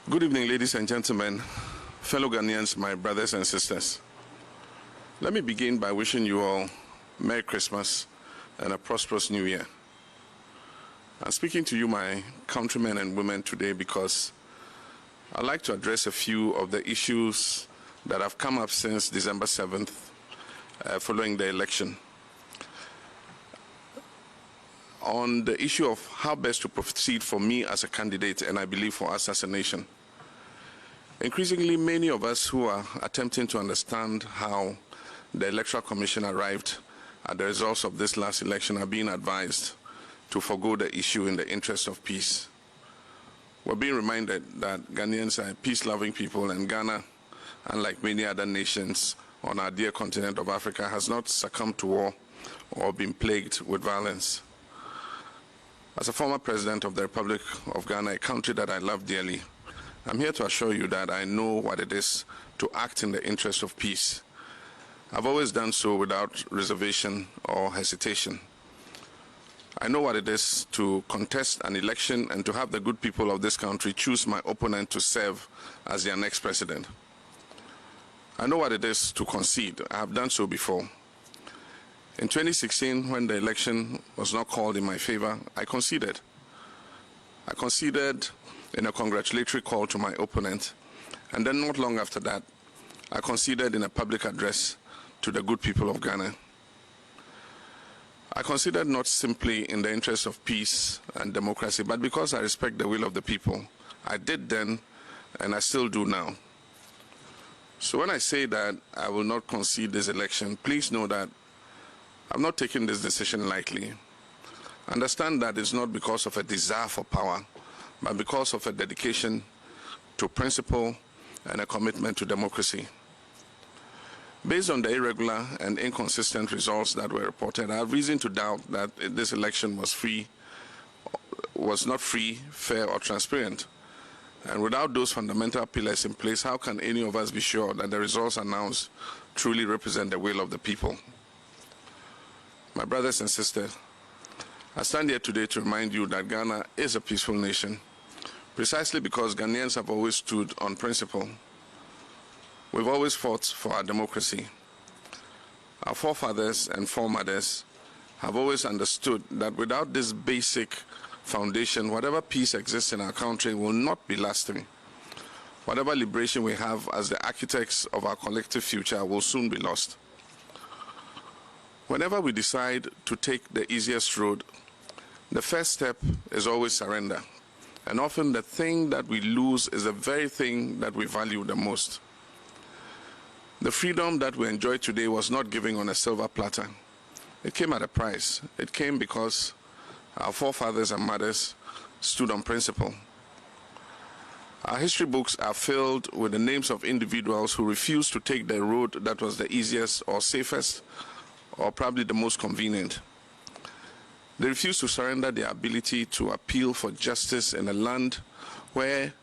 Good evening, ladies and gentlemen, fellow Ghanaians, my brothers and sisters. Let me begin by wishing you all Merry Christmas and a prosperous New Year. I'm speaking to you, my countrymen and women, today because I'd like to address a few of the issues that have come up since December 7th, following the election. On the issue of how best to proceed for me as a candidate, and I believe for us as a nation. Increasingly, many of us who are attempting to understand how the Electoral Commission arrived at the results of this last election are being advised to forgo the issue in the interest of peace. We're being reminded that Ghanaians are a peace-loving people, and Ghana, unlike many other nations on our dear continent of Africa, has not succumbed to war or been plagued with violence. As a former president of the Republic of Ghana, a country that I love dearly, I'm here to assure you that I know what it is to act in the interest of peace. I've always done so without reservation or hesitation. I know what it is to contest an election and to have the good people of this country choose my opponent to serve as their next president. I know what it is to concede. I have done so before. In 2016, when the election was not called in my favor, I conceded. I conceded in a congratulatory call to my opponent, and then not long after that, I conceded in a public address to the good people of Ghana. I conceded not simply in the interest of peace and democracy, but because I respect the will of the people. I did then, and I still do now. So when I say that I will not concede this election, please know that I'm not taking this decision lightly. Understand that it's not because of a desire for power, but because of a dedication to principle and a commitment to democracy. Based on the irregular and inconsistent results that were reported, I have reason to doubt that this election was not free, fair, or transparent. And without those fundamental pillars in place, how can any of us be sure that the results announced truly represent the will of the people? My brothers and sisters, I stand here today to remind you that Ghana is a peaceful nation, precisely because Ghanaians have always stood on principle. We've always fought for our democracy. Our forefathers and foremothers have always understood that without this basic foundation, whatever peace exists in our country will not be lasting. Whatever liberation we have as the architects of our collective future will soon be lost. Whenever we decide to take the easiest road, the first step is always surrender. And often the thing that we lose is the very thing that we value the most. The freedom that we enjoy today was not given on a silver platter. It came at a price. It came because our forefathers and mothers stood on principle. Our history books are filled with the names of individuals who refused to take the road that was the easiest or safest or probably the most convenient. They refused to surrender their ability to appeal for justice in a land where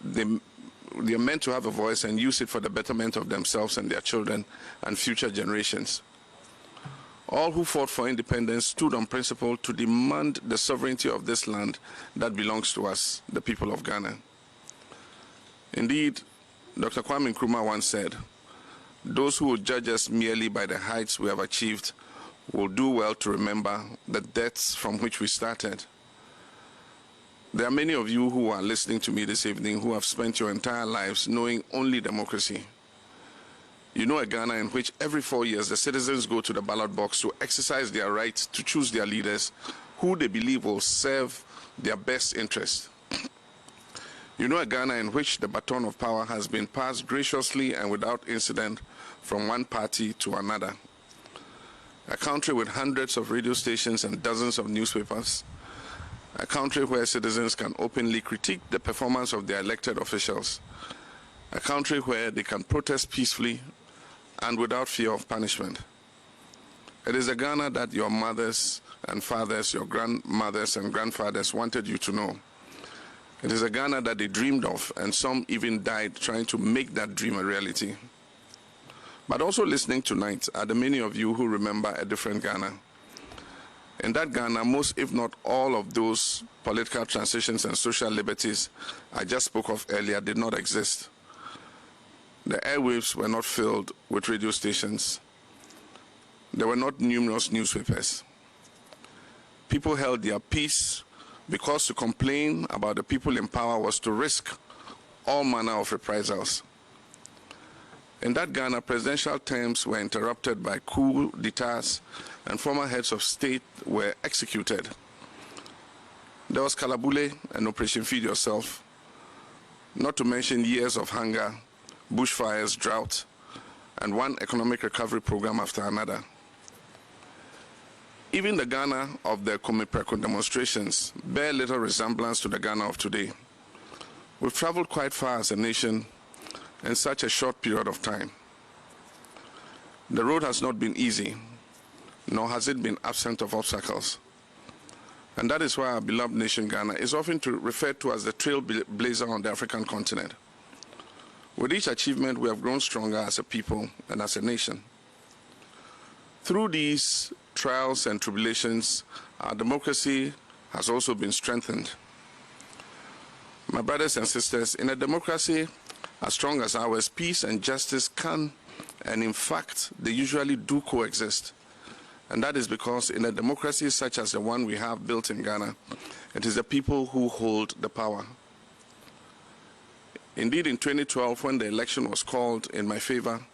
they're meant to have a voice and use it for the betterment of themselves and their children and future generations. All who fought for independence stood on principle to demand the sovereignty of this land that belongs to us, the people of Ghana. Indeed, Dr. Kwame Nkrumah once said, "Those who would judge us merely by the heights we have achieved will do well to remember the depths from which we started." There are many of you who are listening to me this evening who have spent your entire lives knowing only democracy. You know a Ghana in which every 4 years the citizens go to the ballot box to exercise their right to choose their leaders who they believe will serve their best interest. You know a Ghana in which the baton of power has been passed graciously and without incident from one party to another. A country with hundreds of radio stations and dozens of newspapers. A country where citizens can openly critique the performance of their elected officials. a country where they can protest peacefully and without fear of punishment. It is a Ghana that your mothers and fathers, your grandmothers and grandfathers wanted you to know. It is a Ghana that they dreamed of, and some even died trying to make that dream a reality. But also listening tonight are the many of you who remember a different Ghana. In that Ghana, most, if not all, of those political transitions and social liberties I just spoke of earlier did not exist. The airwaves were not filled with radio stations. There were not numerous newspapers. People held their peace because to complain about the people in power was to risk all manner of reprisals. In that Ghana, presidential terms were interrupted by coup d'etats and former heads of state were executed. There was Kalabule and Operation Feed Yourself, not to mention years of hunger, bushfires, drought, and one economic recovery program after another. Even the Ghana of the Komipreko demonstrations bear little resemblance to the Ghana of today. We've traveled quite far as a nation in such a short period of time. The road has not been easy, nor has it been absent of obstacles. And that is why our beloved nation Ghana is often referred to as the trailblazer on the African continent. With each achievement, we have grown stronger as a people and as a nation. Through these trials and tribulations, our democracy has also been strengthened. My brothers and sisters, in a democracy as strong as ours, peace and justice can, and in fact, they usually do coexist. And that is because in a democracy such as the one we have built in Ghana, it is the people who hold the power. Indeed, in 2012, when the election was called in my favor,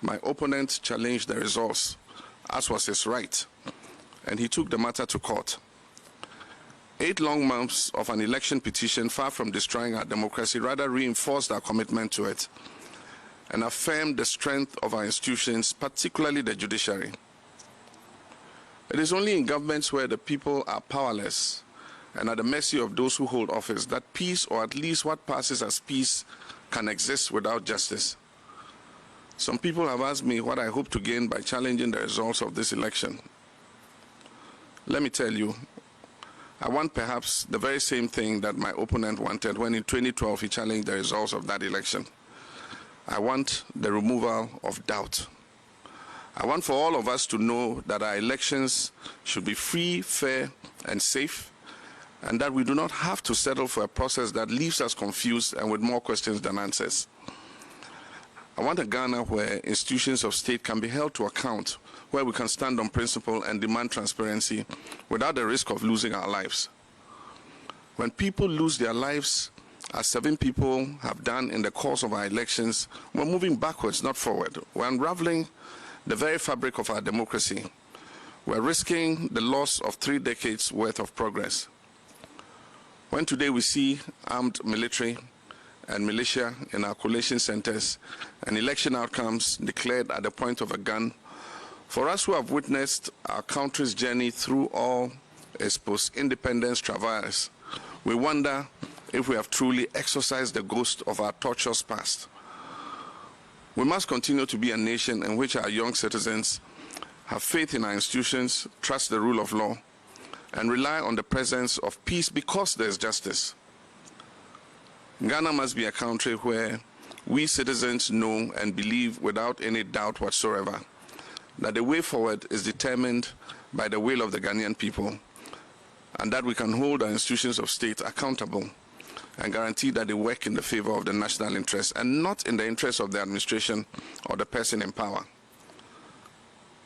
my opponent challenged the results, as was his right, and he took the matter to court. 8 long months of an election petition, far from destroying our democracy, rather reinforced our commitment to it and affirmed the strength of our institutions, particularly the judiciary. It is only in governments where the people are powerless and at the mercy of those who hold office that peace, or at least what passes as peace, can exist without justice. Some people have asked me what I hope to gain by challenging the results of this election. Let me tell you, I want perhaps the very same thing that my opponent wanted when in 2012 he challenged the results of that election. I want the removal of doubt. I want for all of us to know that our elections should be free, fair, and safe, and that we do not have to settle for a process that leaves us confused and with more questions than answers. I want a Ghana where institutions of state can be held to account, where we can stand on principle and demand transparency without the risk of losing our lives. When people lose their lives, as 7 people have done in the course of our elections, we're moving backwards, not forward. We're unraveling the very fabric of our democracy. We're risking the loss of 3 decades worth of progress. When today we see armed military and militia in our collation centers and election outcomes declared at the point of a gun, for us who have witnessed our country's journey through all its post-independence travails, we wonder if we have truly exorcised the ghost of our torturous past. We must continue to be a nation in which our young citizens have faith in our institutions, trust the rule of law, and rely on the presence of peace because there is justice. Ghana must be a country where we citizens know and believe without any doubt whatsoever that the way forward is determined by the will of the Ghanaian people, and that we can hold our institutions of state accountable and guarantee that they work in the favor of the national interest and not in the interest of the administration or the person in power.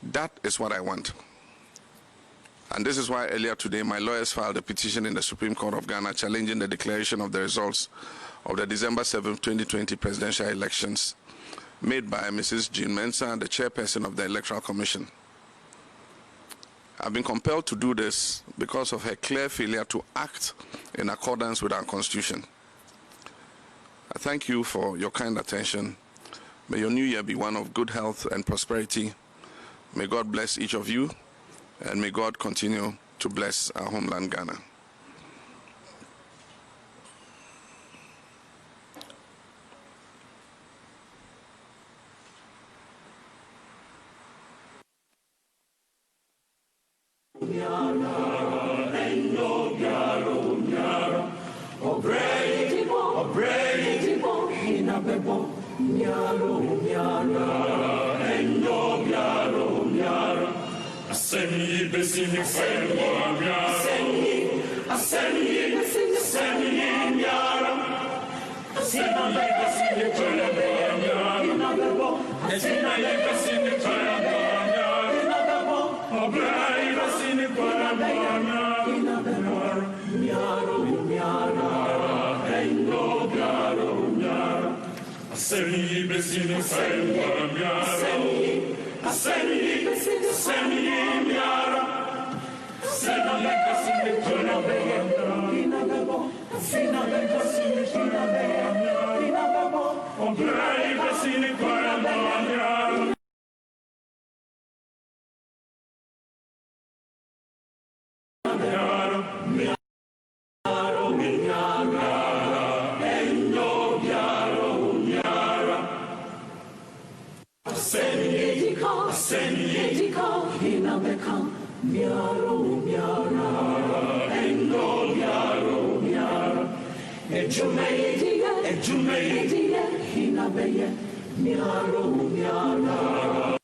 That is what I want. And this is why earlier today my lawyers filed a petition in the Supreme Court of Ghana challenging the declaration of the results of the December 7, 2020 presidential elections made by Mrs. Jean Mensah, the chairperson of the Electoral Commission. I've been compelled to do this because of her clear failure to act in accordance with our Constitution. I thank you for your kind attention. May your new year be one of good health and prosperity. May God bless each of you, and may God continue to bless our homeland, Ghana. miaro, miara, endo, miaro, miara. Aseni, besini, fermo, miara. Aseni, miara. Aseni, besini, fermo, miara. Aseni, besini, fermo, miara. Obrai, besini, fermo, miara. Miaro, miara, endo, miaro, miara. Aseni, besini, fermo, miara. Aseni, miara. Aseni, besini, fermo, miara. Obrai, besini, fermo, miara. Aseni, hinabekam, miaro, miara, endo, miaro, miara, ejume, hinabeye, miaro, miara.